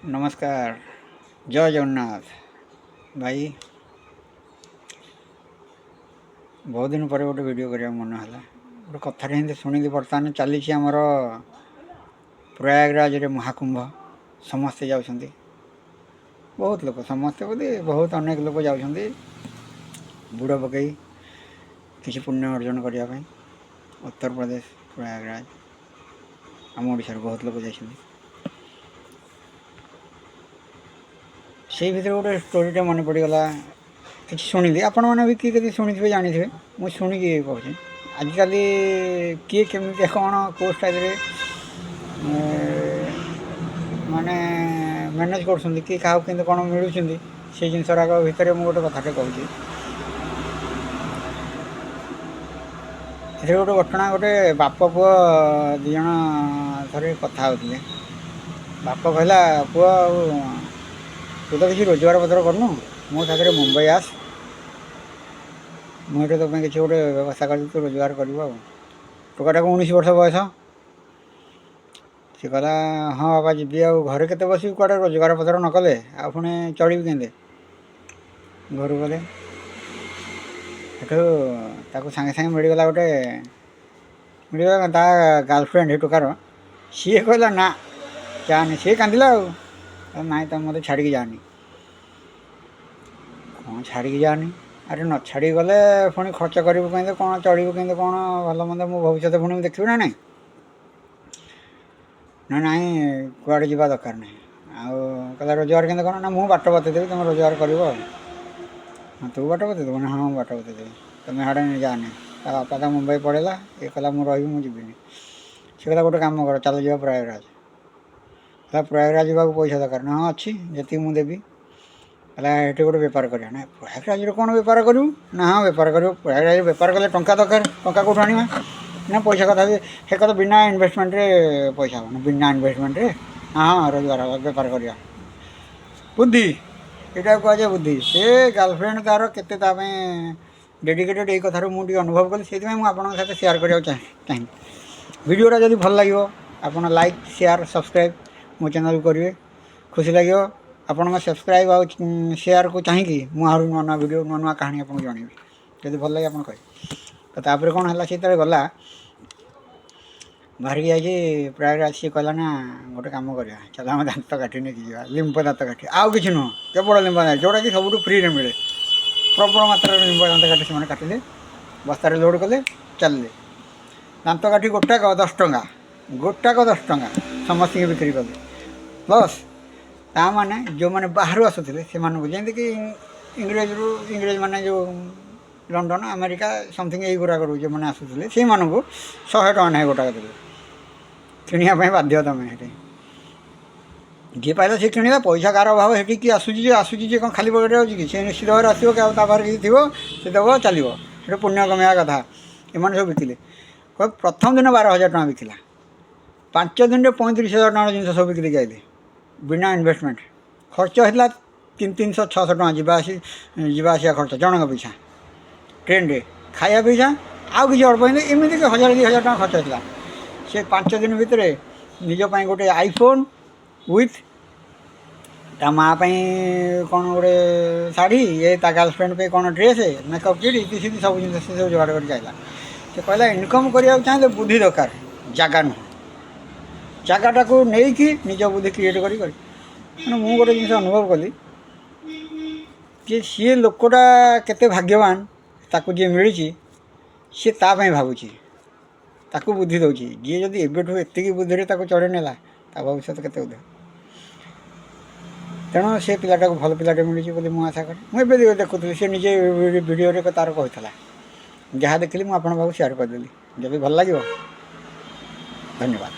नमस्कार जय जगन्नाथ भाई बहुत दिन पर गोटे वीडियो करने मन है गोटे कथा हिंदी शुणी बर्तमान चली आमर प्रयागराज रे महाकुंभ समस्ते जाउछंती बहुत लोग समस्ते बोली बहुत अनेक लोग जाउछंती बुड़ पकई किसी पुण्य अर्जन करने उत्तर प्रदेश प्रयागराज आम ओडिशार बहुत लोग जाइछंती से भर गोटे स्टोरीटे मन पड़गला कि शुणी आपण मैंने भी किए शुणी जानी थे मुझे शुणिकी कहूँ आजिकल किए केमी कौन कौ स्टाइल माने मैनेज कर किए क्या कौन मिलूँ से जिनसर भितर मुझे गोटे कथाटे कहूँ ये गोटे घटना गोटे बाप पुओ दिज थे कथा होते बाप कहला पुओ तू तो किसी रोजगार पत्र करनु मो साथ मुंबई आस मुझे तो किसी गोटे व्यवस्था कर तू रोजगार कर टोकाटा को 19 वर्ष बयस सी कहला हाँ बाबा जी घरे के बस कड़े रोजगार पत्र न कले आ पुणी चढ़ी के घर गले सेठू सागे सागे मिलगला गोटे मिलगला गर्लफ्रेंड टोकार सी कहला ना जानी सी कांदिला ना तो मत छाड़ी जानी कौन छाड़ी जानी अरे न छाड़ी गले पुणी खर्च करूँ कहीं कौन चढ़ू कहीं कौन भल मंद मो भविष्य पुणी देखी ना ना ना ना कुआड़े जावा दरकार ना आला रोजगार के कौन ना मुझे बाट बतेदेवी तुम रोजगार कर हाँ तू बाट बतेदेव ना हाँ बाट बतेदेवी तुम्हें हाड़े जाने बापा तो मुंबई पड़ेगा ये कहला मुझे रही मुझे सी कहला गोटे कम कर चल जा प्रयागराज प्रयागराज जावाक पैसा दरकार ना हाँ अच्छी जी मुझे देवी कहला ये गोटे बेपार करा ना प्रयागराज कौन बेपार करूँ ना हाँ बेपार कर प्रयागराज बेपार कले टंका दरकार टंका कौट आना ना पैसा कथा भी हे कथा बिना इन्वेस्टमेंट पैसा हो बिना इन्वेस्टमेंट हाँ रोजगार बेपार करा बुद्धि यहाँ कह जाए बुद्धि से गर्लफ्रेंड तार केते डेडिकेटेड ये कथार मुझे अनुभव कली से आपंक सेयार करने चाहिए वीडियोटा जब भल लगे आप लाइक शेयर सब्सक्राइब मो चैनल को करेंगे खुशी लगे आपण सब्सक्राइब आ शेयर को चाहिए मुझे नुआ नुआ वीडियो नुआ नुआ कहानी आपको जनइबी जब भल लगे आप कहे तापर कौन है से गला बाहर जाइए प्रयागराज सी कहला ना गोटे कम कर चल आम दात काटी नहीं जा लिंब दात काटी आउ कि नुह केवल लिंब दात जोटा कि सब फ्री में मिले प्रबल मात्रा लिंब दात काटी से काटिले बस्तार लोड कले चलिए दात काठी गोटाक 10 टंका गोटाक 10 टंका समस्त बिक्री कले प्लस ता माने जो मैंने बाहर आसुले से जमी कि इंग्रेज माने जो लंडन अमेरिका समथिंग यही गुड़ाक जो मैंने आसुले से 100 टका ना गोटाक देते किणापी बाध्य तुम जी पाइला सी किणा पैसा कार अभाव है कि आसूची कौन खाली पकेट हो सी निश्चित भाव आसो क्या बाहर किसी थी सी दब चलो ये पुण्य कमाया कथा एम सब बिकिले प्रथम दिन 12,000 टका बिकला 5 दिन में 35,000 टका जिन सब बिक्री आइले बिना इन्वेस्टमेंट खर्च होता 300-600 टका जावासिया खर्च जनक पैसा ट्रेन रे खाया पैसा आउ कि अल्प एमती 1,000-2,000 टका खर्च होता से 5 दिन भितर निजपाई गोटे आईफोन विथ ता माँ कौन गोटे शाढ़ी ये ता गर्लफ्रेंड पे कौन ड्रेस मेकअप किट इति सीधी सब जिन सब जोगाड़ कर आइला से कहला इनकम करने चाहिए बुद्धि दरकार जगह नुह जगटा को लेकिन निज बुद्धि क्रिएट कर मुझे गोटे जिन अनुभव कली कि सी लोकटा केते भाग्यवान ताकू जी मिली सी तापाई भावुची ताकू बुद्धि दौर जी जदि एबेठू एतिकी बुद्धि चढ़े नेला भविष्य के उदय तेणु से पिलाटा भल पिलाटे मिली बोली मुझे आशा करें मुझे देखुली सी निजे वीडियो तार कहला जहाँ देखिली मुझे आपको सेयार करदेली जब भल लगे धन्यवाद।